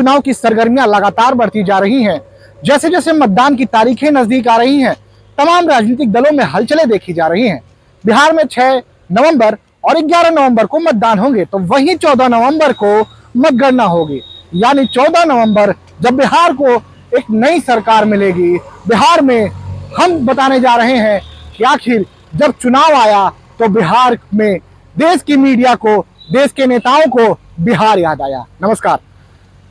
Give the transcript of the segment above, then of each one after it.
चुनाव की सरगर्मियां लगातार बढ़ती जा रही हैं। जैसे जैसे मतदान की तारीखें नजदीक आ रही हैं, तमाम राजनीतिक दलों में हलचलें देखी जा रही हैं। बिहार में 6 नवंबर और 11 नवंबर को मतदान होंगे, तो वहीं 14 नवंबर को मतगणना होगी। यानी 14 नवंबर जब बिहार को एक नई सरकार मिलेगी, बिहार में हम बताने जा रहे हैं कि आखिर जब चुनाव आया तो बिहार में देश की मीडिया को, देश के नेताओं को बिहार याद आया। नमस्कार।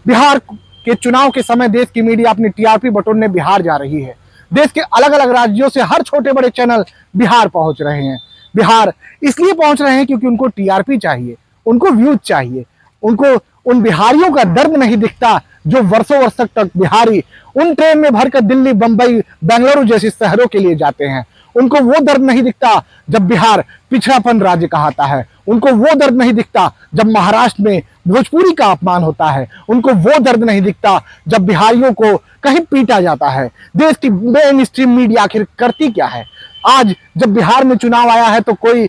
बिहार के चुनाव के समय देश की मीडिया अपनी टीआरपी बटोरने बिहार जा रही है। देश के अलग अलग राज्यों से हर छोटे बड़े चैनल बिहार पहुंच रहे हैं। बिहार इसलिए पहुंच रहे हैं क्योंकि उनको टीआरपी चाहिए, उनको व्यूज चाहिए, उनको उन बिहारियों का दर्द नहीं दिखता जो वर्षों वर्ष तक बिहारी उन ट्रेन में भरकर दिल्ली, बंबई, बेंगलुरु जैसी शहरों के लिए जाते हैं। उनको वो दर्द नहीं दिखता जब बिहार पिछड़ापन राज्य कहाता है। उनको वो दर्द नहीं दिखता जब महाराष्ट्र में भोजपुरी का अपमान होता है। उनको वो दर्द नहीं दिखता जब बिहारियों को कहीं पीटा जाता है। देश की मेन स्ट्रीम मीडिया आखिर करती क्या है? आज जब बिहार में चुनाव आया है तो कोई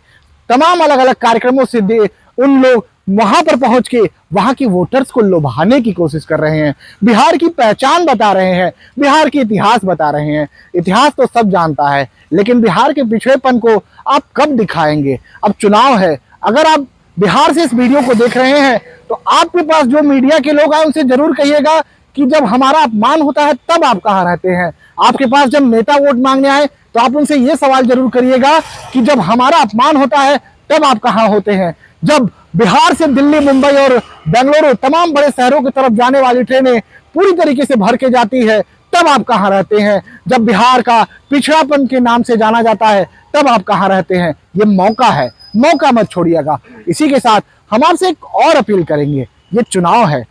तमाम अलग अलग कार्यक्रमों से उन लोग वहां पर पहुंच के वहां की वोटर्स को लुभाने की कोशिश कर रहे हैं, बिहार की पहचान बता रहे हैं, बिहार की इतिहास बता रहे हैं। इतिहास तो सब जानता है, लेकिन बिहार के पिछड़ेपन को आप कब दिखाएंगे? अब चुनाव है। अगर आप बिहार से इस वीडियो को देख रहे हैं तो आपके पास जो मीडिया के लोग आए उनसे जरूर कहिएगा कि जब हमारा अपमान होता है तब आप कहाँ रहते हैं। आपके पास जब नेता वोट मांगने आए तो आप उनसे यह सवाल जरूर करिएगा कि जब हमारा अपमान होता है तब आप कहाँ होते हैं। जब बिहार से दिल्ली, मुंबई और बेंगलुरु तमाम बड़े शहरों की तरफ जाने वाली ट्रेनें पूरी तरीके से भर के जाती है तब आप कहाँ रहते हैं। जब बिहार का पिछड़ापन के नाम से जाना जाता है तब आप कहाँ रहते हैं। ये मौका है, मौका मत छोड़िएगा। इसी के साथ हम आपसे एक और अपील करेंगे, ये चुनाव है,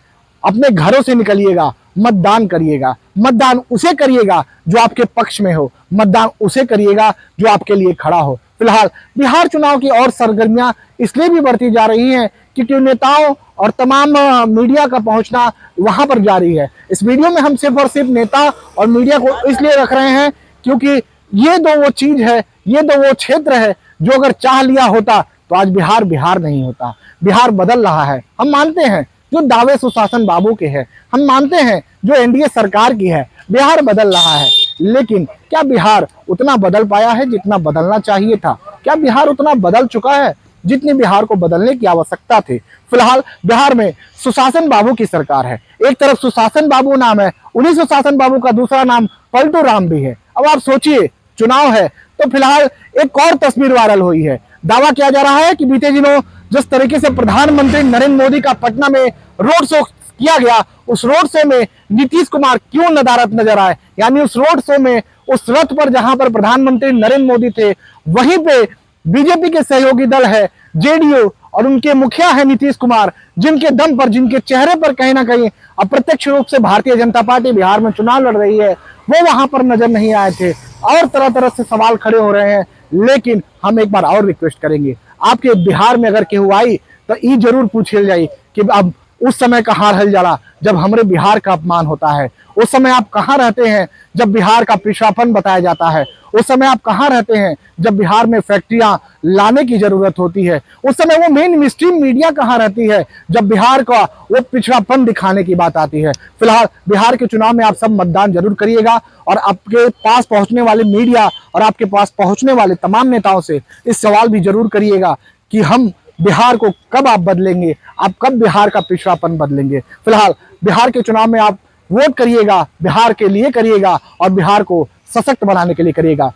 अपने घरों से निकलिएगा, मतदान करिएगा। मतदान उसे करिएगा जो आपके पक्ष में हो, मतदान उसे करिएगा जो आपके लिए खड़ा हो। फिलहाल बिहार चुनाव की और सरगर्मियां इसलिए भी बढ़ती जा रही हैं क्योंकि नेताओं और तमाम मीडिया का पहुंचना वहां पर जारी है। इस वीडियो में हम सिर्फ और सिर्फ नेता और मीडिया को इसलिए रख रहे हैं क्योंकि ये दो वो चीज है, ये दो वो क्षेत्र है जो अगर चाह लिया होता तो आज बिहार बिहार नहीं होता। बिहार बदल रहा है। हम मानते हैं जो दावे सुशासन बाबू के हैं, हम मानते हैं जो एनडीए सरकार की है, बिहार बदल रहा है। लेकिन क्या बिहार उतना बदल पाया है जितना बदलना चाहिए था? क्या बिहार उतना बदल चुका है जितनी बिहार को बदलने की आवश्यकता थी? फिलहाल बिहार में सुशासन बाबू की सरकार है। एक तरफ सुशासन बाबू नाम है, उन्हीं सुशासन बाबू का दूसरा नाम पलटू राम भी है। अब आप सोचिए, चुनाव है तो फिलहाल एक और तस्वीर वायरल हुई है। दावा किया जा रहा है कि बीते दिनों जिस तरीके से प्रधानमंत्री नरेंद्र मोदी का पटना में रोड शो किया गया, उस रोड शो में नीतीश कुमार क्यों नदारद नजर आए। यानी उस रोड शो में, उस रथ पर जहां पर प्रधानमंत्री नरेंद्र मोदी थे, वहीं पे बीजेपी के सहयोगी दल है जेडीयू और उनके मुखिया है नीतीश कुमार, जिनके दम पर, जिनके चेहरे पर कहीं ना कहीं अप्रत्यक्ष रूप से भारतीय जनता पार्टी बिहार में चुनाव लड़ रही है, वो वहां पर नजर नहीं आए थे। और तरह तरह से सवाल खड़े हो रहे हैं। लेकिन हम एक बार और रिक्वेस्ट करेंगे, आपके बिहार में अगर केहू आई तो ये जरूर पूछिए जाए कि अब उस समय कहाँ रहल जाला जब हमारे बिहार का अपमान होता है। उस समय आप कहाँ रहते हैं जब बिहार का पिछड़ापन बताया जाता है? उस समय आप कहाँ रहते हैं जब बिहार में फैक्ट्रियां लाने की जरूरत होती है? उस समय वो मेन स्ट्रीम मीडिया कहाँ रहती है जब बिहार का वो पिछड़ापन दिखाने की बात आती है? फिलहाल बिहार के चुनाव में आप सब मतदान जरूर करिएगा और आपके पास पहुंचने वाले मीडिया और आपके पास पहुंचने वाले तमाम नेताओं से इस सवाल भी जरूर करिएगा कि हम बिहार को कब आप बदलेंगे, आप कब बिहार का पिछड़ापन बदलेंगे। फिलहाल बिहार के चुनाव में आप वोट करिएगा, बिहार के लिए करिएगा और बिहार को सशक्त बनाने के लिए करिएगा।